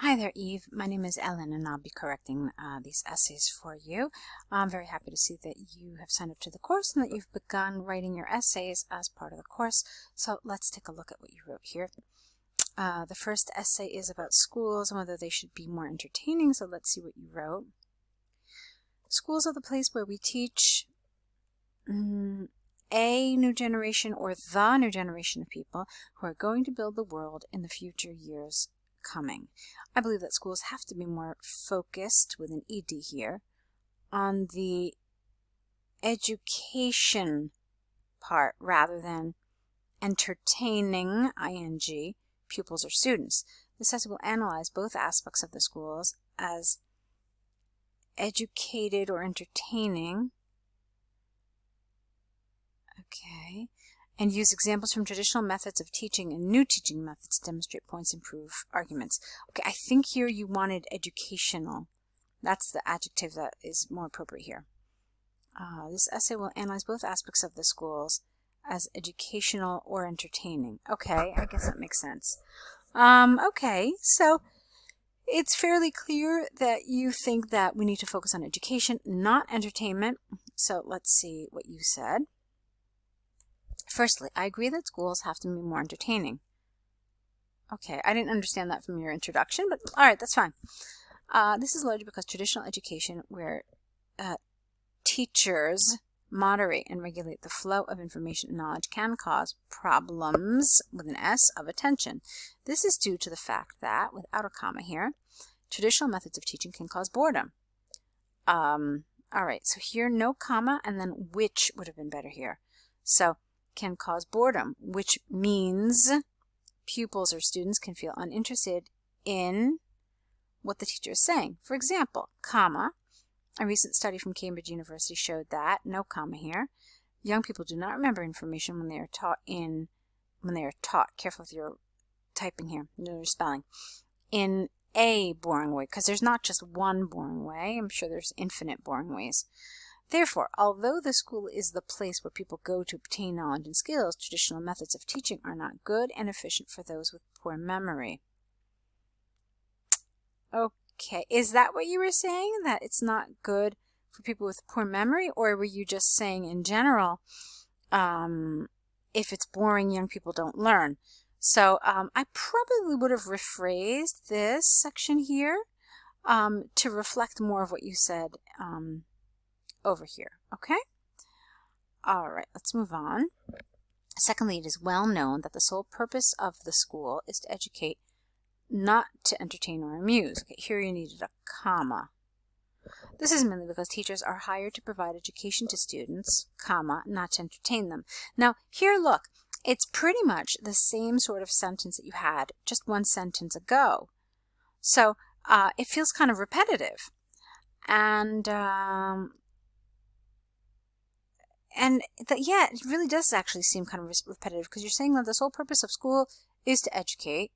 Hi there, Eve. My name is Ellen, and I'll be correcting these essays for you. I'm very happy to see that you have signed up to the course and that you've begun writing your essays as part of the course. So let's take a look at what you wrote here. The first essay is about schools and whether they should be more entertaining, so let's see what you wrote. Schools are the place where we teach a new generation or the new generation of people who are going to build the world in the future years coming. I believe that schools have to be more focused, with an ED here, on the education part rather than entertaining, ing, pupils or students. This essay will analyze both aspects of the schools as educated or entertaining, and use examples from traditional methods of teaching and new teaching methods to demonstrate points and prove arguments. Okay, I think here you wanted educational. That's the adjective that is more appropriate here. This essay will analyze both aspects of the schools as educational or entertaining. Okay, I guess that makes sense. Okay, so it's fairly clear that you think that we need to focus on education, not entertainment. So let's see what you said. Firstly, I agree that schools have to be more entertaining. Okay, I didn't understand that from your introduction, but all right, that's fine. This is largely because traditional education, where teachers moderate and regulate the flow of information and knowledge, can cause problems, with an S, of attention. This is due to the fact that, without a comma here, traditional methods of teaching can cause boredom. All right, so here no comma, and then which would have been better here. So can cause boredom, which means pupils or students can feel uninterested in what the teacher is saying. For example, comma, a recent study from Cambridge University showed that, no comma here, young people do not remember information when they are taught, careful with your typing here, your spelling, in a boring way, because there's not just one boring way. I'm sure there's infinite boring ways. Therefore, although the school is the place where people go to obtain knowledge and skills, traditional methods of teaching are not good and efficient for those with poor memory. Okay, is that what you were saying? That it's not good for people with poor memory? Or were you just saying in general, if it's boring, young people don't learn? So I probably would have rephrased this section here to reflect more of what you said over here. Okay? All right, let's move on. Secondly, it is well known that the sole purpose of the school is to educate, not to entertain or amuse. Okay, here you needed a comma. This is mainly because teachers are hired to provide education to students, comma, not to entertain them. Now, here, look, it's pretty much the same sort of sentence that you had just one sentence ago. So it feels kind of repetitive. Yeah, it really does actually seem kind of repetitive, because you're saying that the sole purpose of school is to educate,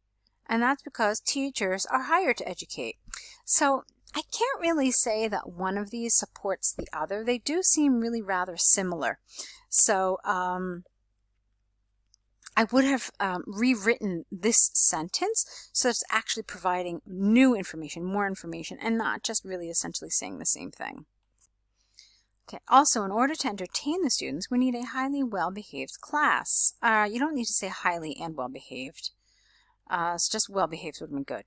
and that's because teachers are hired to educate. So I can't really say that one of these supports the other. They do seem really rather similar. So I would have rewritten this sentence so it's actually providing new information, more information, and not just really essentially saying the same thing. Okay. Also, in order to entertain the students, we need a highly well-behaved class. You don't need to say highly and well-behaved. It's just well-behaved would have been good.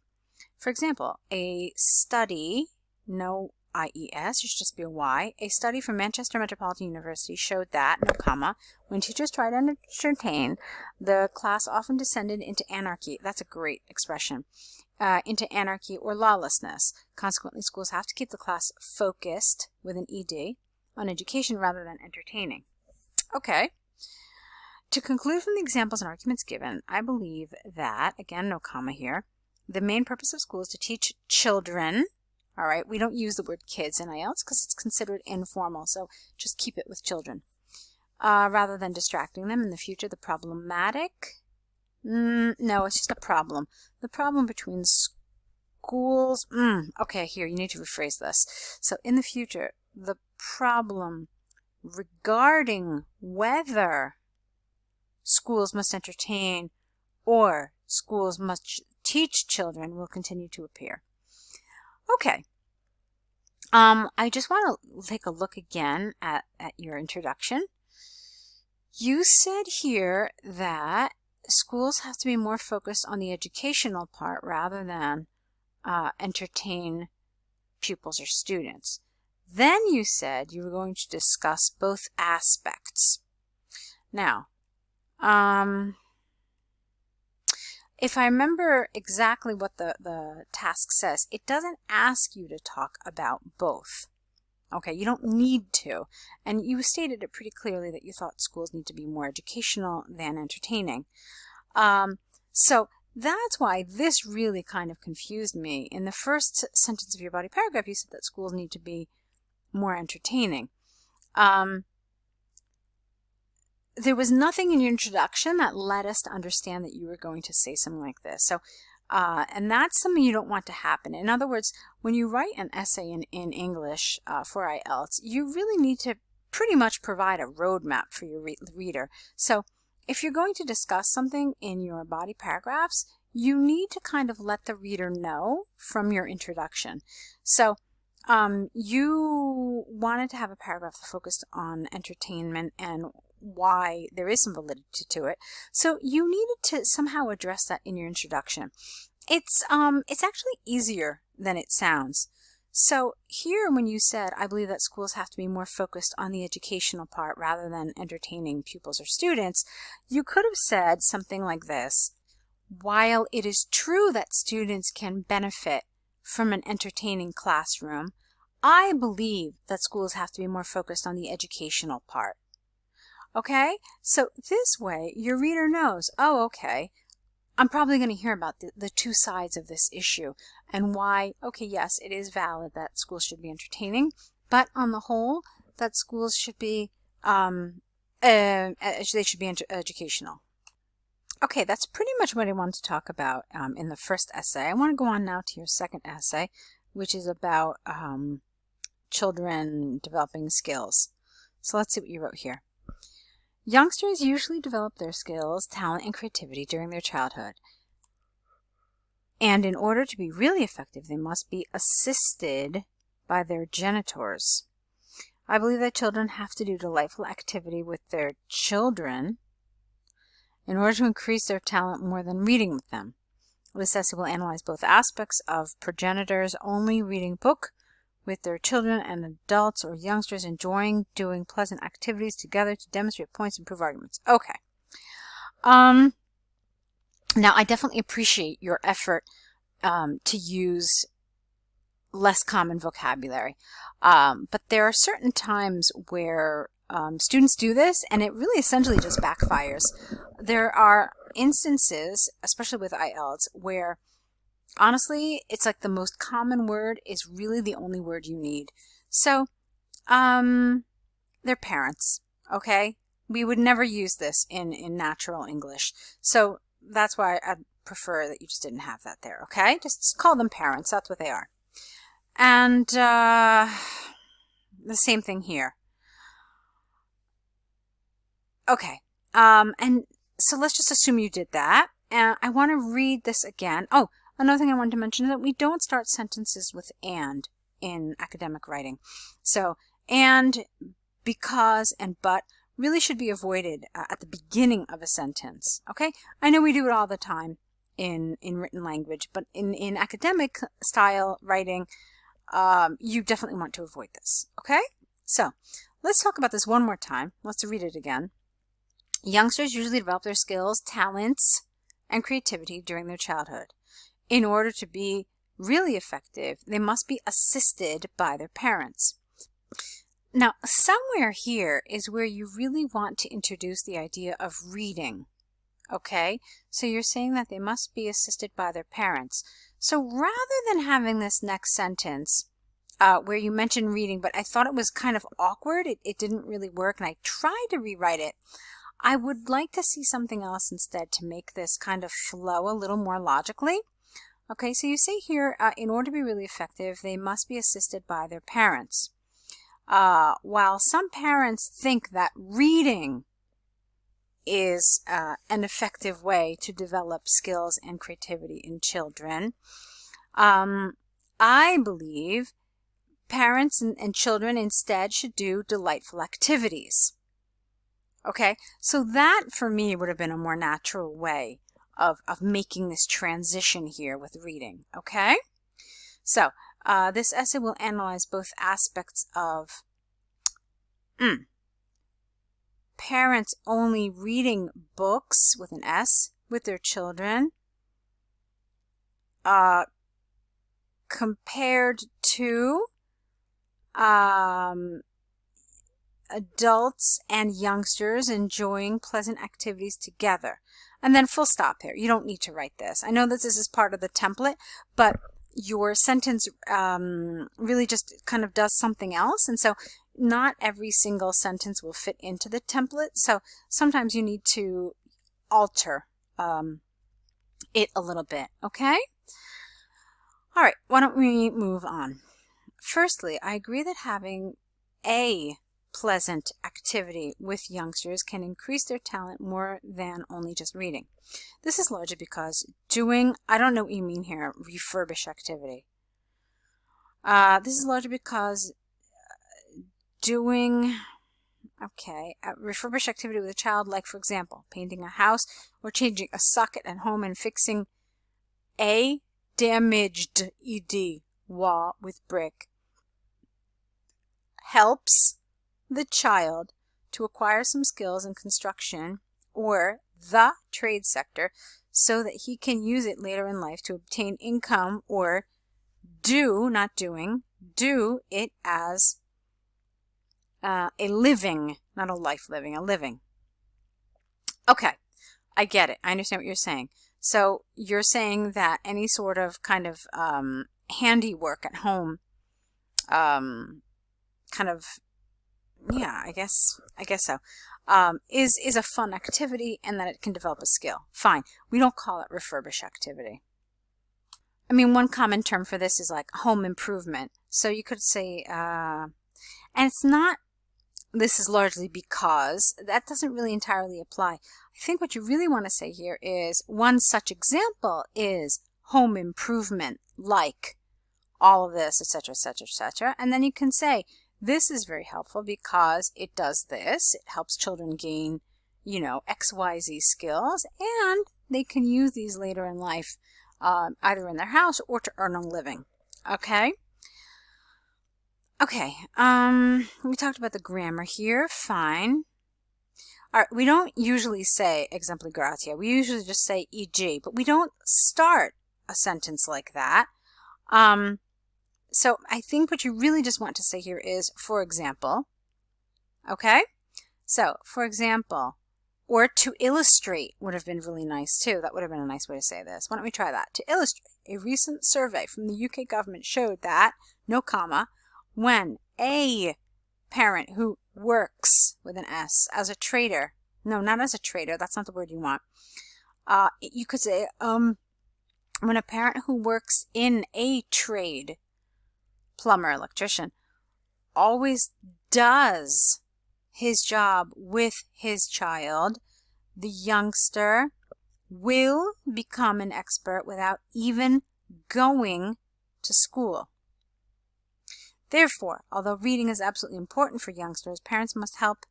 For example, a study, no IES, it should just be a Y. A study from Manchester Metropolitan University showed that, no comma, when teachers tried to entertain, the class often descended into anarchy. That's a great expression. Into anarchy or lawlessness. Consequently, schools have to keep the class focused, with an ED, on education rather than entertaining. Okay. To conclude from the examples and arguments given, I believe that, again, no comma here, the main purpose of school is to teach children. All right, we don't use the word kids in IELTS because it's considered informal, so just keep it with children. Rather than distracting them in the future, the problematic, no, it's just a problem. The problem between schools, okay, here, you need to rephrase this. So in the future, the problem regarding whether schools must entertain or schools must teach children will continue to appear. Okay. I just want to take a look again at your introduction. You said here that schools have to be more focused on the educational part rather than entertain pupils or students. Then you said you were going to discuss both aspects. Now, if I remember exactly what the task says, it doesn't ask you to talk about both. Okay, you don't need to. And you stated it pretty clearly that you thought schools need to be more educational than entertaining. So that's why this really kind of confused me. In the first sentence of your body paragraph, you said that schools need to be more entertaining. There was nothing in your introduction that led us to understand that you were going to say something like this. So, and that's something you don't want to happen. In other words, when you write an essay in English for IELTS, you really need to pretty much provide a roadmap for your reader. So if you're going to discuss something in your body paragraphs, you need to kind of let the reader know from your introduction. So you wanted to have a paragraph that focused on entertainment and why there is some validity to it. So you needed to somehow address that in your introduction. It's actually easier than it sounds. So here when you said, I believe that schools have to be more focused on the educational part rather than entertaining pupils or students, you could have said something like this: while it is true that students can benefit from an entertaining classroom, I believe that schools have to be more focused on the educational part. Okay, so this way your reader knows, oh, okay, I'm probably going to hear about the two sides of this issue and why, okay, yes, it is valid that schools should be entertaining, but on the whole, that schools should be, they should be educational. Okay, that's pretty much what I wanted to talk about in the first essay. I want to go on now to your second essay, which is about children developing skills. So let's see what you wrote here. Youngsters usually develop their skills, talent, and creativity during their childhood. And in order to be really effective, they must be assisted by their genitors. I believe that children have to do delightful activity with their children in order to increase their talent more than reading with them. This essay will analyze both aspects of progenitors only reading book with their children and adults or youngsters enjoying doing pleasant activities together to demonstrate points and prove arguments. Okay. Now, I definitely appreciate your effort to use less common vocabulary. But there are certain times where students do this, and it really essentially just backfires. There are instances, especially with IELTS, where honestly, it's like the most common word is really the only word you need. So, they're parents, okay? We would never use this in natural English. So that's why I'd prefer that you just didn't have that there, okay? Just call them parents. That's what they are. And the same thing here. Okay. And so let's just assume you did that. And I want to read this again. Oh, another thing I wanted to mention is that we don't start sentences with and in academic writing. So, and, because, and but really should be avoided at the beginning of a sentence. Okay? I know we do it all the time in written language, but in academic style writing, you definitely want to avoid this. Okay? So, let's talk about this one more time. Let's read it again. Youngsters usually develop their skills, talents, and creativity during their childhood. In order to be really effective, they must be assisted by their parents. Now, somewhere here is where you really want to introduce the idea of reading. Okay? So you're saying that they must be assisted by their parents. So rather than having this next sentence where you mentioned reading, but I thought it was kind of awkward, it didn't really work, and I tried to rewrite it, I would like to see something else instead to make this kind of flow a little more logically. Okay, so you say here, in order to be really effective, they must be assisted by their parents. While some parents think that reading is an effective way to develop skills and creativity in children. I believe parents and children instead should do delightful activities. Okay, so that for me would have been a more natural way of making this transition here with reading. Okay, so this essay will analyze both aspects of parents only reading books with an S with their children compared to adults and youngsters enjoying pleasant activities together. And then full stop here. You don't need to write this. I know that this is part of the template, but your sentence really just kind of does something else. And so not every single sentence will fit into the template. So sometimes you need to alter it a little bit. Okay? All right, why don't we move on? Firstly, I agree that having a pleasant activity with youngsters can increase their talent more than only just reading. This is largely because doing, I don't know what you mean here, refurbish activity. This is largely because doing, refurbish activity with a child, like for example, painting a house or changing a socket at home and fixing a damaged wall with brick, helps the child to acquire some skills in construction or the trade sector so that he can use it later in life to obtain income or do it as a living, not a life living, a living. Okay, I get it. I understand what you're saying. So you're saying that any sort of kind of handiwork at home I guess so, is a fun activity and that it can develop a skill. Fine. We don't call it refurbish activity. I mean, one common term for this is like home improvement. So you could say, and it's not, this is largely because that doesn't really entirely apply. I think what you really want to say here is one such example is home improvement, like all of this, etc., etc., etc. And then you can say, this is very helpful because it does this. It helps children gain, XYZ skills, and they can use these later in life, either in their house or to earn a living. Okay? Okay, we talked about the grammar here. Fine. All right, we don't usually say exempli gratia. We usually just say e.g., but we don't start a sentence like that. So I think what you really just want to say here is, for example, okay? So, for example, or to illustrate would have been really nice too. That would have been a nice way to say this. Why don't we try that? To illustrate, a recent survey from the UK government showed that, no comma, when a parent who works with an S as a trader, no, not as a trader, that's not the word you want. You could say, when a parent who works in a trade, plumber, electrician, always does his job with his child, the youngster will become an expert without even going to school. Therefore, although reading is absolutely important for youngsters, parents must help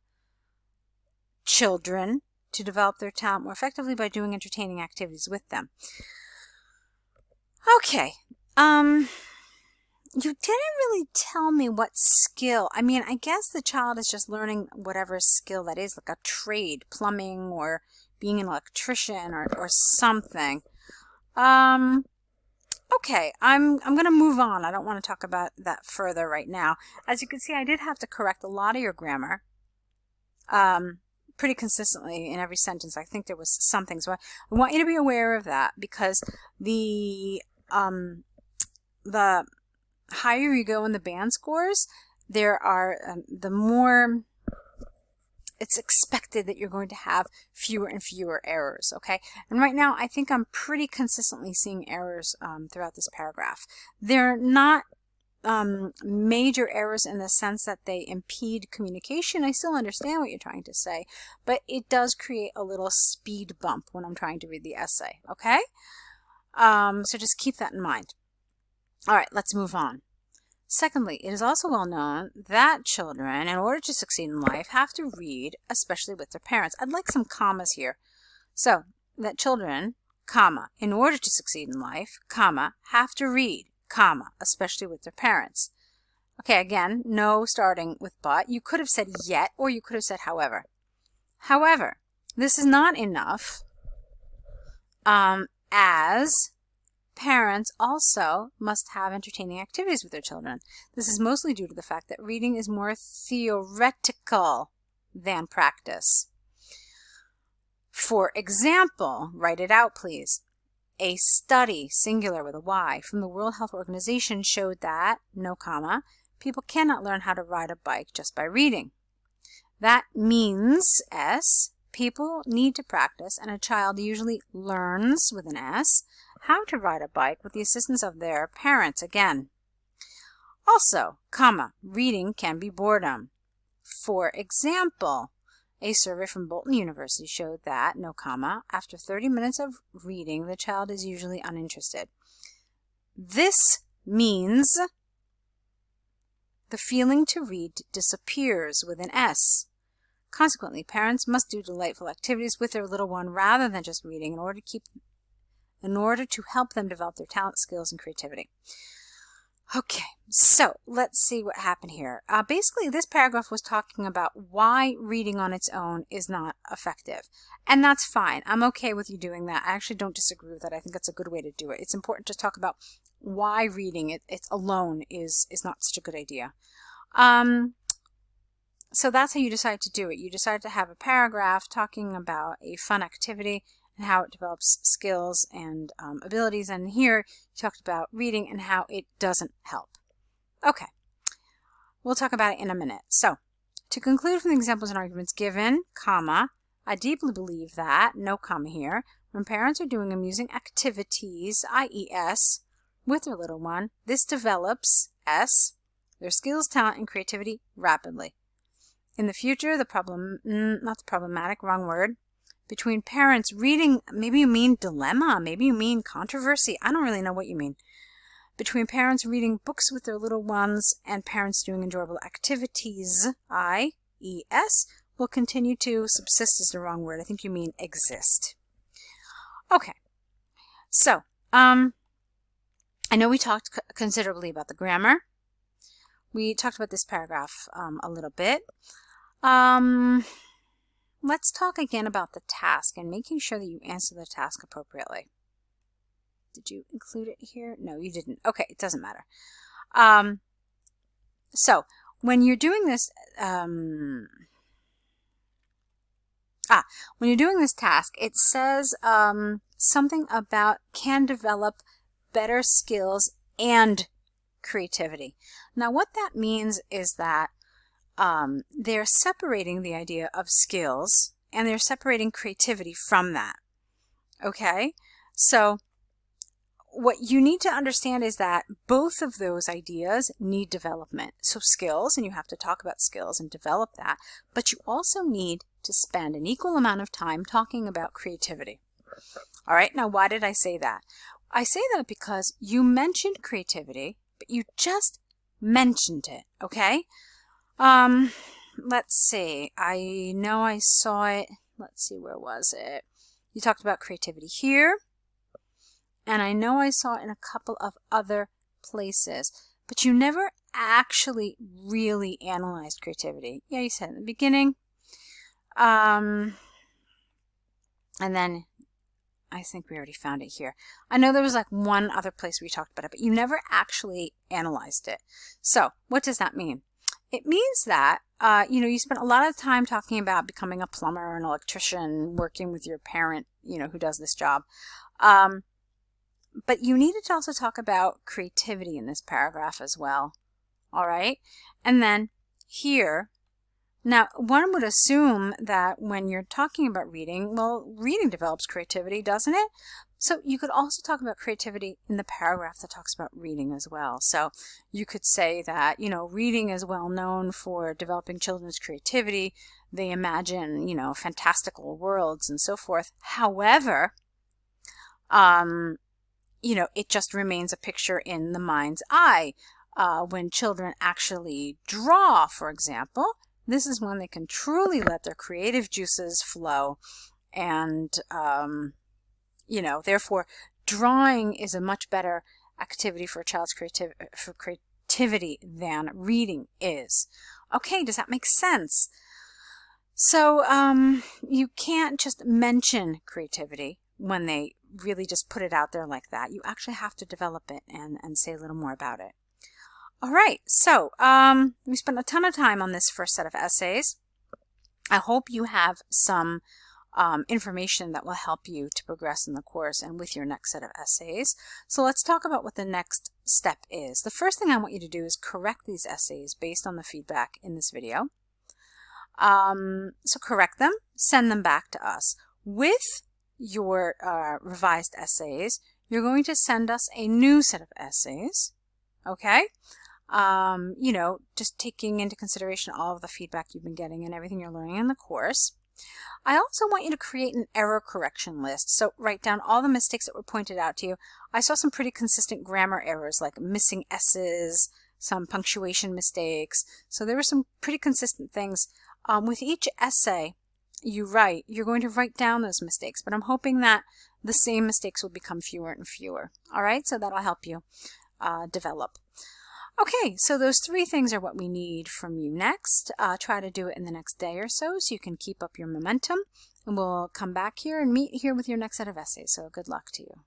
children to develop their talent more effectively by doing entertaining activities with them. Okay, you didn't really tell me what skill. I mean, I guess the child is just learning whatever skill that is, like a trade, plumbing or being an electrician or something. Okay, I'm going to move on. I don't want to talk about that further right now. As you can see, I did have to correct a lot of your grammar pretty consistently in every sentence. I think there was something. So I want you to be aware of that because the higher you go in the band scores, there are the more it's expected that you're going to have fewer and fewer errors, okay? And right now, I think I'm pretty consistently seeing errors throughout this paragraph. They're not major errors in the sense that they impede communication. I still understand what you're trying to say, but it does create a little speed bump when I'm trying to read the essay, okay? So just keep that in mind. All right, let's move on. Secondly, it is also well known that children, in order to succeed in life, have to read, especially with their parents. I'd like some commas here. So, that children, comma, in order to succeed in life, comma, have to read, comma, especially with their parents. Okay, again, no starting with but. You could have said yet, or you could have said however. However, this is not enough, as parents also must have entertaining activities with their children. This is mostly due to the fact that reading is more theoretical than practice. For example, write it out, please. A study, singular with a Y, from the World Health Organization showed that, no comma, people cannot learn how to ride a bike just by reading. That means, S, people need to practice, and a child usually learns, with an S, how to ride a bike with the assistance of their parents again. Also, comma, reading can be boredom. For example, a survey from Bolton University showed that, no comma, after 30 minutes of reading, the child is usually uninterested. This means the feeling to read disappears with an S. Consequently, parents must do delightful activities with their little one rather than just reading in order to help them develop their talent, skills, and creativity. Okay, so let's see what happened here. Basically, this paragraph was talking about why reading on its own is not effective. And that's fine. I'm okay with you doing that. I actually don't disagree with that. I think that's a good way to do it. It's important to talk about why reading it alone is not such a good idea. So that's how you decide to do it. You decide to have a paragraph talking about a fun activity and how it develops skills and abilities. And here you talked about reading and how it doesn't help. Okay, we'll talk about it in a minute. So, to conclude from the examples and arguments given, comma, I deeply believe that, no comma here, when parents are doing amusing activities, i.e. S, with their little one, this develops, S, their skills, talent, and creativity rapidly. In the future, between parents reading, maybe you mean dilemma, maybe you mean controversy, I don't really know what you mean. Between parents reading books with their little ones and parents doing enjoyable activities, I-E-S, will continue to subsist is the wrong word. I think you mean exist. Okay, so, I know we talked considerably about the grammar. We talked about this paragraph a little bit. Let's talk again about the task and making sure that you answer the task appropriately. Did you include it here? No, you didn't. Okay, it doesn't matter. So, when you're doing this, when you're doing this task, it says something about can develop better skills and creativity. Now, what that means is that they're separating the idea of skills and they're separating creativity from that. Okay? So, what you need to understand is that both of those ideas need development. So skills, and you have to talk about skills and develop that, but you also need to spend an equal amount of time talking about creativity. All right, now why did I say that? I say that because you mentioned creativity, but you just mentioned it, okay? Let's see, I know I saw it. Let's see, where was it? You talked about creativity here. And I know I saw it in a couple of other places, but you never actually really analyzed creativity. Yeah, you said in the beginning. And then I think we already found it here. I know there was like one other place where you talked about it, but you never actually analyzed it. So what does that mean? It means that, you spent a lot of time talking about becoming a plumber, an electrician, working with your parent, who does this job. But you needed to also talk about creativity in this paragraph as well. All right? And then here, now one would assume that when you're talking about reading, well, reading develops creativity, doesn't it? So you could also talk about creativity in the paragraph that talks about reading as well. So you could say that, reading is well known for developing children's creativity. They imagine, fantastical worlds and so forth. However, it just remains a picture in the mind's eye. When children actually draw, for example, this is when they can truly let their creative juices flow. And, therefore, drawing is a much better activity for a child's creativity than reading is. Okay, does that make sense? So you can't just mention creativity when they really just put it out there like that. You actually have to develop it and say a little more about it. All right, so we spent a ton of time on this first set of essays. I hope you have some information that will help you to progress in the course and with your next set of essays. So let's talk about what the next step is. The first thing I want you to do is correct these essays based on the feedback in this video. So correct them, send them back to us. With your revised essays, you're going to send us a new set of essays, okay? Just taking into consideration all of the feedback you've been getting and everything you're learning in the course. I also want you to create an error correction list. So write down all the mistakes that were pointed out to you. I saw some pretty consistent grammar errors like missing S's, some punctuation mistakes. So there were some pretty consistent things. With each essay you write, you're going to write down those mistakes, but I'm hoping that the same mistakes will become fewer and fewer. All right, so that'll help you develop. Okay, so those three things are what we need from you next. Try to do it in the next day or so you can keep up your momentum, and we'll come back here and meet here with your next set of essays. So good luck to you.